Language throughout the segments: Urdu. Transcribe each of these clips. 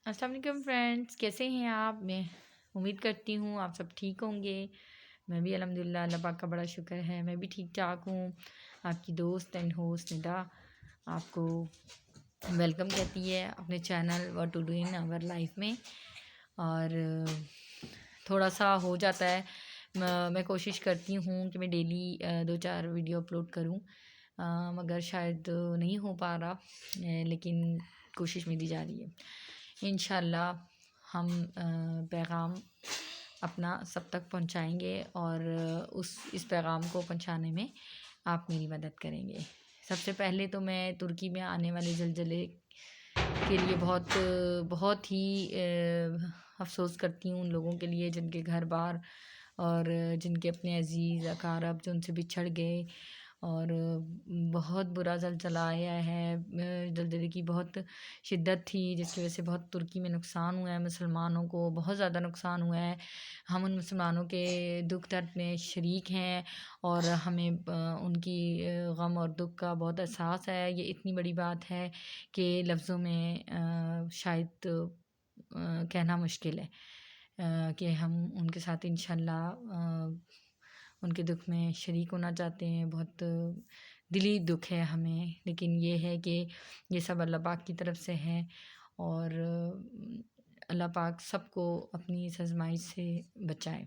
السلام علیکم فرینڈس، کیسے ہیں آپ؟ میں امید کرتی ہوں آپ سب ٹھیک ہوں گے۔ میں بھی الحمدللہ اللہ پاک کا بڑا شکر ہے، میں بھی ٹھیک ٹھاک ہوں۔ آپ کی دوست اینڈ ہوسٹ ندا آپ کو ویلکم کہتی ہے اپنے channel what to do in our life میں۔ اور تھوڑا سا ہو جاتا ہے، میں کوشش کرتی ہوں کہ میں ڈیلی 2-4 ویڈیو اپلوڈ کروں، مگر شاید نہیں ہو پا رہا، لیکن کوشش میری جاری ہے۔ انشاءاللہ ہم پیغام اپنا سب تک پہنچائیں گے، اور اس پیغام کو پہنچانے میں آپ میری مدد کریں گے۔ سب سے پہلے تو میں ترکی میں آنے والے زلزلے کے لیے بہت ہی افسوس کرتی ہوں ان لوگوں کے لیے جن کے گھر بار اور جن کے اپنے عزیز اقارب جو ان سے بچھڑ گئے، اور بہت برا زلزلہ آیا ہے۔ زلزلے کی بہت شدت تھی جس کی وجہ سے بہت ترکی میں نقصان ہوا ہے، مسلمانوں کو بہت زیادہ نقصان ہوا ہے۔ ہم ان مسلمانوں کے دکھ درد میں شریک ہیں، اور ہمیں ان کی غم اور دکھ کا بہت احساس ہے۔ یہ اتنی بڑی بات ہے کہ لفظوں میں شاید کہنا مشکل ہے کہ ہم ان کے ساتھ انشاءاللہ ان کے دکھ میں شریک ہونا چاہتے ہیں۔ بہت دلی دکھ ہے ہمیں، لیکن یہ ہے کہ یہ سب اللہ پاک کی طرف سے ہے، اور اللہ پاک سب کو اپنی اس آزمائش سے بچائے۔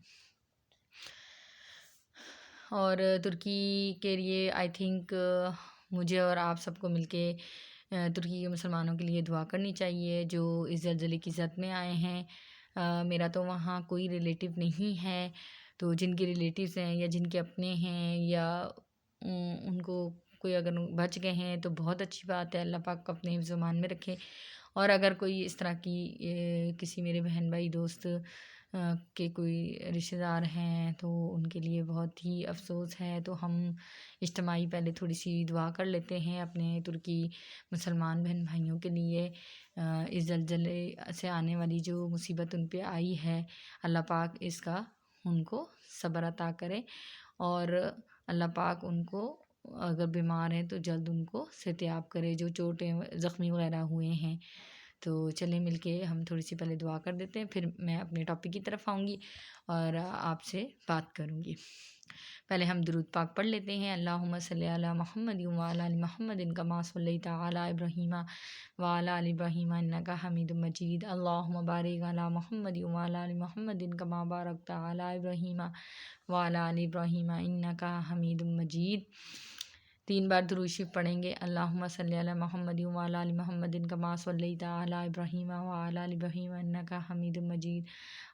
اور ترکی کے لیے آئی تھنک مجھے اور آپ سب کو مل کے ترکی کے مسلمانوں کے لیے دعا کرنی چاہیے جو اس زلزلے کی زد میں آئے ہیں۔ میرا تو وہاں کوئی ریلیٹیو نہیں ہے، تو جن کے ریلیٹیوز ہیں یا جن کے اپنے ہیں، یا ان کو کوئی اگر بچ گئے ہیں تو بہت اچھی بات ہے، اللہ پاک کو اپنے حفظ و امان میں رکھے۔ اور اگر کوئی اس طرح کی کسی میرے بہن بھائی دوست کے کوئی رشتہ دار ہیں تو ان کے لیے بہت ہی افسوس ہے۔ تو ہم اجتماعی پہلے تھوڑی سی دعا کر لیتے ہیں اپنے ترکی مسلمان بہن بھائیوں کے لیے۔ اس زلزلے سے آنے والی جو مصیبت ان پہ آئی ہے، اللہ پاک اس کا ان کو صبر عطا کرے، اور اللہ پاک ان کو اگر بیمار ہیں تو جلد ان کو صحتیاب کرے، جو چوٹیں زخمی وغیرہ ہوئے ہیں۔ تو چلیں مل کے ہم تھوڑی سی پہلے دعا کر دیتے ہیں، پھر میں اپنے ٹاپک کی طرف آؤں گی اور آپ سے بات کروں گی۔ پہلے ہم درود پاک پڑھ لیتے ہیں۔ اللہم صلی علی محمد وعلی آل محمد کما صلیت علی ابراہیم وعلی آل ابراہیم انک حمید مجید۔ اللہم بارک علی محمد وعلی آل محمد کما بارکت علی ابراہیم وعلی آل ابراہیم انک حمید مجید۔ 3 بار درود شریف پڑھیں گے۔ اللہم صلی علی محمد وعلی آل محمد کما صلیت علی ابراہیم وعلی آل ابراہیم انک حمید مجید۔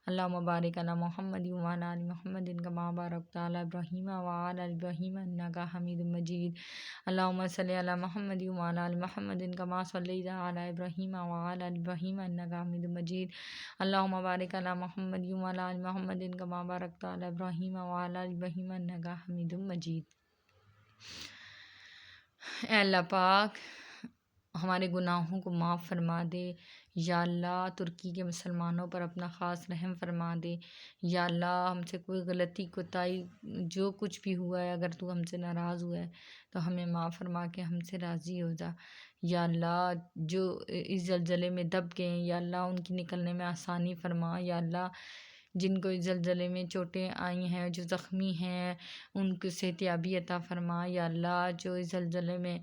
اللہم بارک علی محمد وعلی آل محمد کما بارکت علی ابراہیم وعلی آل ابراہیم انک حمید مجید۔ اللہم صلی علی محمد وعلی آل محمد کما صلیت علی ابراہیم وعلی آل ابراہیم انک حمید مجید۔ اللہم بارک علی محمد وعلی آل محمد کما بارکت علی ابراہیم وعلی آل ابراہیم انک حمید مجید۔ اے اللہ پاک ہمارے گناہوں کو معاف فرما دے۔ یا اللہ ترکی کے مسلمانوں پر اپنا خاص رحم فرما دے۔ یا اللہ ہم سے کوئی غلطی کوتاہی جو کچھ بھی ہوا ہے، اگر تو ہم سے ناراض ہوا ہے تو ہمیں معاف فرما کے ہم سے راضی ہو جا۔ یا اللہ جو اس زلزلے میں دب گئے ہیں، یا اللہ ان کی نکلنے میں آسانی فرما۔ یا اللہ جن کو اس زلزلے میں چوٹیں آئی ہیں، جو زخمی ہیں، ان کو صحتیابی عطا فرما۔ یا اللہ جو اس زلزلے میں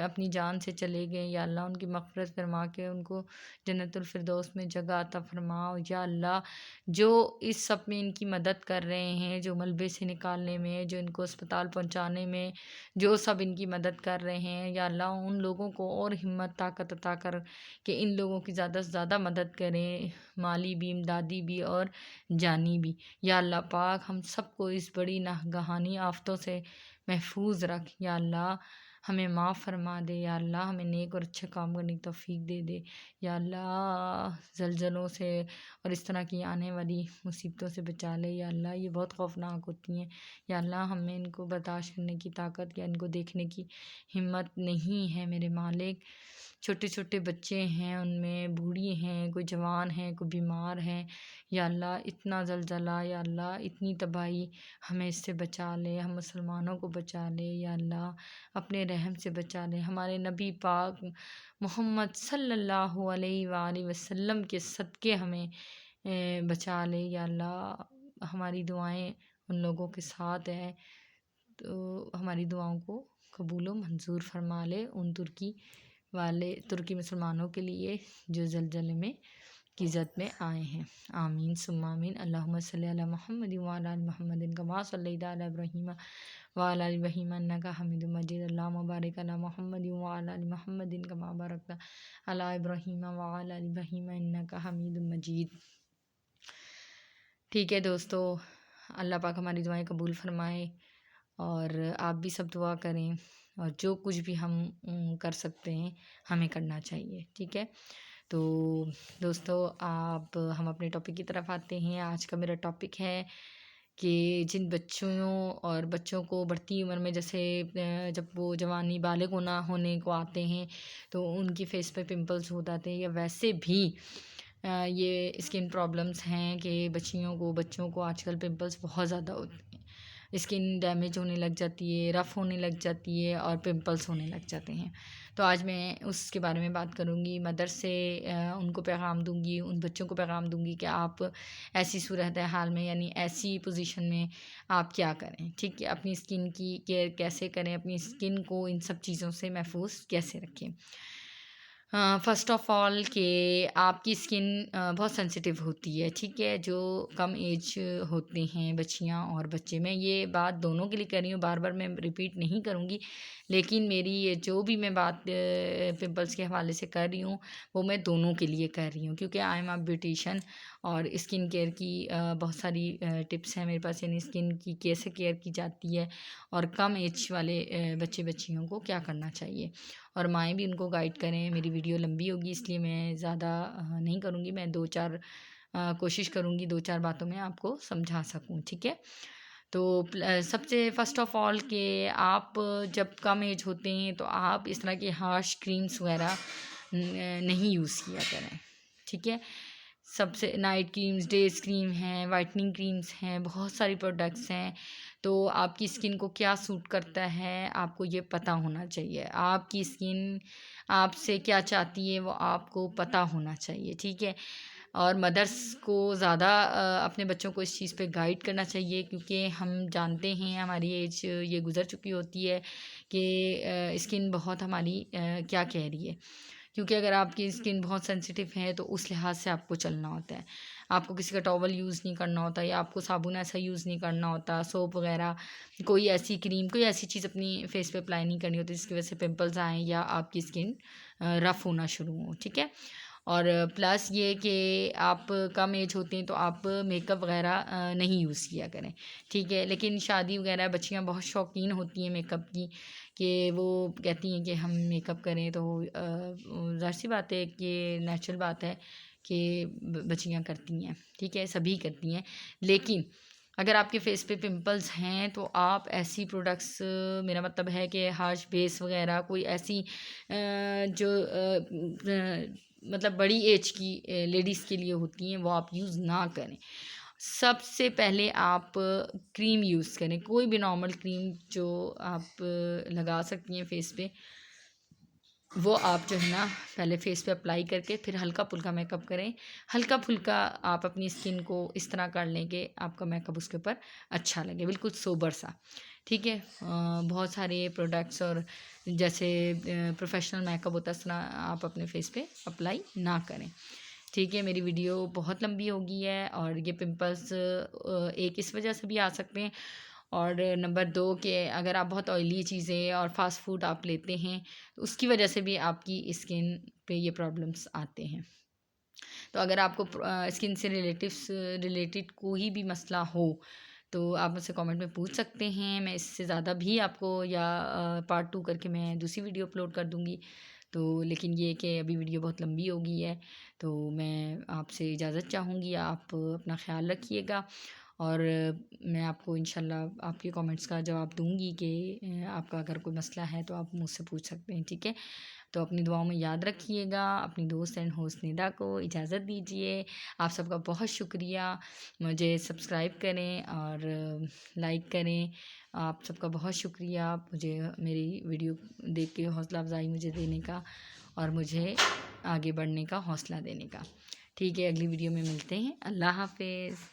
اپنی جان سے چلے گئے، یا اللہ ان کی مغفرت فرما کے ان کو جنت الفردوس میں جگہ عطا فرما۔ یا اللہ جو اس سب میں ان کی مدد کر رہے ہیں، جو ملبے سے نکالنے میں، جو ان کو اسپتال پہنچانے میں، جو سب ان کی مدد کر رہے ہیں، یا اللہ ان لوگوں کو اور ہمت طاقت عطا کر کہ ان لوگوں کی زیادہ سے زیادہ مدد کریں، مالی بھی، امدادی بھی اور جانی بھی۔ یا اللہ پاک ہم سب کو اس بڑی ناگہانی آفتوں سے محفوظ رکھ۔ یا اللہ ہمیں معاف فرما دے۔ یا اللہ ہمیں نیک اور اچھے کام کرنے کی توفیق دے دے۔ یا اللہ زلزلوں سے اور اس طرح کی آنے والی مصیبتوں سے بچا لے۔ یا اللہ یہ بہت خوفناک ہوتی ہیں۔ یا اللہ ہمیں ان کو برداشت کرنے کی طاقت یا ان کو دیکھنے کی ہمت نہیں ہے میرے مالک۔ چھوٹے چھوٹے بچے ہیں، ان میں بوڑھی ہیں، کوئی جوان ہیں، کوئی بیمار ہیں، یا اللہ اتنا زلزلہ، یا اللہ اتنی تباہی، ہمیں اس سے بچا لے، ہم مسلمانوں کو بچا لے، یا اللہ اپنے رحم سے بچا لے، ہمارے نبی پاک محمد صلی اللہ علیہ وآلہ وسلم کے صدقے ہمیں بچا لے، یا اللہ ہماری دعائیں ان لوگوں کے ساتھ ہیں، تو ہماری دعاؤں کو قبول و منظور فرما لے، ان ترکی مسلمانوں کے لیے جو زلزلے میں کی زد میں آئے ہیں۔ آمین ثم آمین۔ اللہم صلی علی محمد وعلی آل محمد کما صلیت علی ابراہیم وعلی آل ابراہیم انک حمید مجید۔ اللہم بارک علی محمد وعلی آل محمد کما بارکت علی ابراہیم وعلی آل ابراہیم انک حمید مجید۔ ٹھیک ہے دوستو، اللہ پاک ہماری دعائیں قبول فرمائے، اور آپ بھی سب دعا کریں، اور جو کچھ بھی ہم کر سکتے ہیں ہمیں کرنا چاہیے، ٹھیک ہے۔ تو دوستو ہم اپنے ٹاپک کی طرف آتے ہیں۔ آج کا میرا ٹاپک ہے کہ جن بچوں کو بڑھتی عمر میں، جیسے جب وہ جوانی بالغ ہونے کو آتے ہیں تو ان کی فیس پہ پمپلز ہو جاتے ہیں، یا ویسے بھی یہ اسکن پرابلمس ہیں کہ بچوں کو آج کل پمپلز بہت زیادہ ہوتے ہیں، اسکن ڈیمیج ہونے لگ جاتی ہے، رف ہونے لگ جاتی ہے، اور پمپلز ہونے لگ جاتے ہیں۔ تو آج میں اس کے بارے میں بات کروں گی، مدر سے ان کو پیغام دوں گی، ان بچوں کو پیغام دوں گی کہ آپ ایسی صورت حال میں، یعنی ایسی پوزیشن میں آپ کیا کریں، ٹھیک ہے، اپنی اسکن کی کیئر کیسے کریں، اپنی اسکن کو ان سب چیزوں سے محفوظ کیسے رکھیں۔ فرسٹ آف آل کہ آپ کی اسکن بہت سینسیٹیو ہوتی ہے، ٹھیک ہے، جو کم ایج ہوتے ہیں بچیاں اور بچے، میں یہ بات دونوں کے لیے کر رہی ہوں، بار بار میں ریپیٹ نہیں کروں گی، لیکن میری یہ جو بھی میں بات پمپلس کے حوالے سے کر رہی ہوں وہ میں دونوں کے لیے کر رہی ہوں، کیونکہ آئی ایم اے بیوٹیشین، اور اسکن کیئر کی بہت ساری ٹپس ہیں میرے پاس، یعنی اسکن کی کیسے کیئر کی جاتی ہے، اور کم ایج والے بچیوں کو کیا کرنا چاہیے، اور مائیں بھی ان کو گائیڈ کریں۔ میری ویڈیو لمبی ہوگی اس لیے میں زیادہ نہیں کروں گی، میں کوشش کروں گی 2-4 باتوں میں آپ کو سمجھا سکوں، ٹھیک ہے۔ تو سب سے فرسٹ آف آل کہ آپ جب کم ایج ہوتے ہیں تو آپ اس طرح کے ہارش کریمس وغیرہ نہیں یوز کیا کریں، ٹھیک ہے۔ سب سے نائٹ کریمز، ڈیز کریم ہیں، وائٹننگ کریمز ہیں، بہت ساری پروڈکٹس ہیں، تو آپ کی اسکن کو کیا سوٹ کرتا ہے آپ کو یہ پتہ ہونا چاہیے، آپ کی اسکن آپ سے کیا چاہتی ہے وہ آپ کو پتہ ہونا چاہیے، ٹھیک ہے۔ اور مدرس کو زیادہ اپنے بچوں کو اس چیز پہ گائیڈ کرنا چاہیے، کیونکہ ہم جانتے ہیں ہماری ایج یہ گزر چکی ہوتی ہے کہ اسکن بہت ہماری کیا کہہ رہی ہے، کیونکہ اگر آپ کی اسکن بہت سینسیٹیو ہے تو اس لحاظ سے آپ کو چلنا ہوتا ہے، آپ کو کسی کا ٹاول یوز نہیں کرنا ہوتا، یا آپ کو صابن ایسا یوز نہیں کرنا ہوتا، سوپ وغیرہ، کوئی ایسی کریم، کوئی ایسی چیز اپنی فیس پہ اپلائی نہیں کرنی ہوتی جس کی وجہ سے پمپلز آئیں یا آپ کی اسکن رف ہونا شروع ہو، ٹھیک ہے۔ اور پلس یہ کہ آپ کم ایج ہوتے ہیں تو آپ میک اپ وغیرہ نہیں یوز کیا کریں، ٹھیک ہے۔ لیکن شادی وغیرہ بچیاں بہت شوقین ہوتی ہیں میک اپ کی، کہ وہ کہتی ہیں کہ ہم میک اپ کریں، تو ظاہر سی بات ہے کہ نیچرل بات ہے کہ بچیاں کرتی ہیں، ٹھیک ہے، سبھی کرتی ہیں، لیکن اگر آپ کے فیس پہ پمپلز ہیں تو آپ ایسی پروڈکٹس، میرا مطلب ہے کہ ہارش بیس وغیرہ، کوئی ایسی جو مطلب بڑی ایج کی لیڈیز کے لیے ہوتی ہیں وہ آپ یوز نہ کریں۔ سب سے پہلے آپ کریم یوز کریں، کوئی بھی نارمل کریم جو آپ لگا سکتی ہیں فیس پہ، وہ آپ جو ہے نا پہلے فیس پہ اپلائی کر کے پھر ہلکا پھلکا میک اپ کریں، ہلکا پھلکا آپ اپنی اسکن کو اس طرح کر لیں کہ آپ کا میک اپ اس کے اوپر اچھا لگے، بالکل سوبر سا، ٹھیک ہے۔ بہت سارے پروڈکٹس اور جیسے پروفیشنل میک اپ ہوتا ہے اس طرح آپ اپنے فیس پہ اپلائی نہ کریں، ٹھیک ہے۔ میری ویڈیو بہت لمبی ہو گئی ہے، اور یہ پمپلس ایک اس وجہ سے بھی آ سکتے ہیں، اور نمبر 2 کہ اگر آپ بہت آئلی چیزیں اور فاسٹ فوڈ آپ لیتے ہیں تو اس کی وجہ سے بھی آپ کی اسکن پہ یہ پرابلمس آتے ہیں۔ تو اگر آپ کو اسکن سے ریلیٹڈ کوئی بھی مسئلہ ہو تو آپ مجھ سے کامنٹ میں پوچھ سکتے ہیں، میں اس سے زیادہ بھی آپ کو، یا پارٹ 2 کر کے میں دوسری ویڈیو اپلوڈ کر دوں گی، تو لیکن یہ کہ ابھی ویڈیو بہت لمبی ہو گئی ہے، تو میں آپ سے اجازت چاہوں گی، آپ اپنا خیال رکھیے گا، اور میں آپ کو انشاءاللہ آپ کے کامنٹس کا جواب دوں گی کہ آپ کا اگر کوئی مسئلہ ہے تو آپ مجھ سے پوچھ سکتے ہیں، ٹھیک ہے۔ تو اپنی دعاؤں میں یاد رکھیے گا. اپنی دوست اینڈ ہوسٹ ندا کو اجازت دیجیے. آپ سب کا بہت شکریہ. مجھے سبسکرائب کریں اور لائک کریں. آپ سب کا بہت شکریہ مجھے میری ویڈیو دیکھ کے حوصلہ افزائی مجھے دینے کا اور مجھے آگے بڑھنے کا حوصلہ دینے کا. ٹھیک ہے، اگلی ویڈیو میں ملتے ہیں. اللہ حافظ.